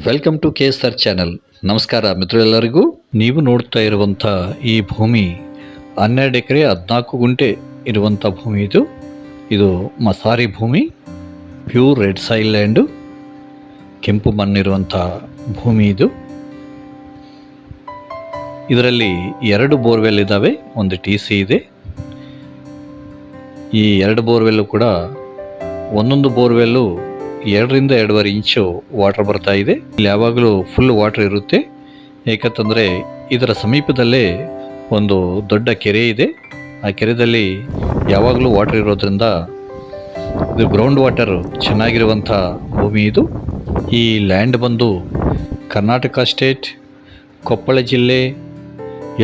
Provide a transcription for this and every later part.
Welcome to KSR channel. ನಮಸ್ಕಾರ ಮಿತ್ರರೆಲ್ಲರಿಗೂ. ನೀವು ನೋಡ್ತಾ ಇರುವಂಥ ಈ ಭೂಮಿ 12 ಎಕರೆ 14 ಗುಂಟೆ ಇರುವಂಥ ಭೂಮಿ ಇದು ಮಸಾರಿ ಭೂಮಿ, ಪ್ಯೂರ್ ರೆಡ್ ಸಾಯಿಲ್ ಲ್ಯಾಂಡು, ಕೆಂಪು ಮಣ್ಣಿರುವಂಥ ಭೂಮಿ ಇದರಲ್ಲಿ 2 ಬೋರ್ವೆಲ್ ಇದ್ದಾವೆ, ಒಂದು TC ಇದೆ. ಈ 2 ಬೋರ್ವೆಲ್ಲು ಕೂಡ ಒಂದೊಂದು ಬೋರ್ವೆಲ್ಲು 2 ರಿಂದ 2.5 ಇಂಚು ವಾಟರ್ ಬರ್ತಾ ಇದೆ. ಇಲ್ಲಿ ಯಾವಾಗಲೂ ಫುಲ್ ವಾಟರ್ ಇರುತ್ತೆ, ಏಕಂತಂದರೆ ಇದರ ಸಮೀಪದಲ್ಲೇ ಒಂದು ದೊಡ್ಡ ಕೆರೆ ಇದೆ. ಆ ಕೆರೆಯಲ್ಲಿ ಯಾವಾಗಲೂ ವಾಟರ್ ಇರೋದ್ರಿಂದ ಇದು ಗ್ರೌಂಡ್ ವಾಟರ್ ಚೆನ್ನಾಗಿರುವಂಥ ಭೂಮಿ ಈ ಲ್ಯಾಂಡ್ ಬಂದು ಕರ್ನಾಟಕ ಸ್ಟೇಟ್, ಕೊಪ್ಪಳ ಜಿಲ್ಲೆ,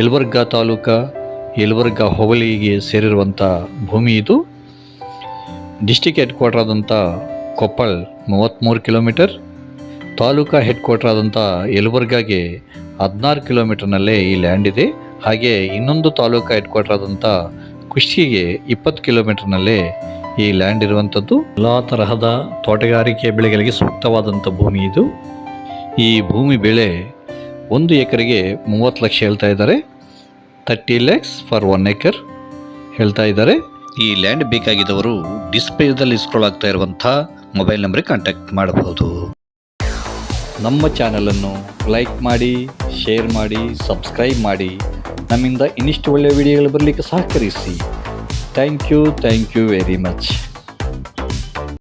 ಯಲಬುರ್ಗಾ ತಾಲೂಕು, ಯಲಬುರ್ಗಾ ಹೋಬಳಿಗೆ ಸೇರಿರುವಂಥ ಭೂಮಿ ಡಿಸ್ಟಿಕ್ ಹೆಡ್ ಕ್ವಾರ್ಟರ್ ಆದಂಥ Koppal 33 kilometre, taluka head quarter ಆದಂಥ ಯಲಬುರ್ಗಾಗೆ 16 ಕಿಲೋಮೀಟರ್ನಲ್ಲೇ ಈ ಲ್ಯಾಂಡ್ ಇದೆ. ಹಾಗೆ ಇನ್ನೊಂದು ತಾಲೂಕಾ ಹೆಡ್ ಕ್ವಾರ್ಟರ್ ಆದಂಥ ಕುಷ್ಟಗಿಗೆ 20 ಕಿಲೋಮೀಟರ್ನಲ್ಲೇ ಈ ಲ್ಯಾಂಡ್ ಇರುವಂಥದ್ದು. ಎಲ್ಲ ತರಹದ ತೋಟಗಾರಿಕೆ ಬೆಳೆಗಳಿಗೆ ಸೂಕ್ತವಾದಂಥ ಭೂಮಿ ಈ ಭೂಮಿ ಬೆಲೆ 1 ಎಕರೆಗೆ 30 ಲಕ್ಷ ಹೇಳ್ತಾ ಇದ್ದಾರೆ. 30 lakhs ಫಾರ್ 1 acre ಹೇಳ್ತಾ ಇದ್ದಾರೆ. ಈ ಲ್ಯಾಂಡ್ ಬೇಕಾಗಿದ್ದವರು ಡಿಸ್ಪ್ಲೇದಲ್ಲಿ ಸ್ಕ್ರೋಲ್ ಆಗ್ತಾ ಇರುವಂಥ ಮೊಬೈಲ್ ನಂಬರ್ಗೆ ಕಾಂಟ್ಯಾಕ್ಟ್ ಮಾಡಬಹುದು. ನಮ್ಮ ಚಾನಲನ್ನು ಲೈಕ್ ಮಾಡಿ, ಶೇರ್ ಮಾಡಿ, ಸಬ್ಸ್ಕ್ರೈಬ್ ಮಾಡಿ. ನಮ್ಮಿಂದ ಇನ್ನಿಷ್ಟು ಒಳ್ಳೆಯ ವಿಡಿಯೋಗಳು ಬರಲಿಕ್ಕೆ ಸಹಕರಿಸಿ. Thank you very much.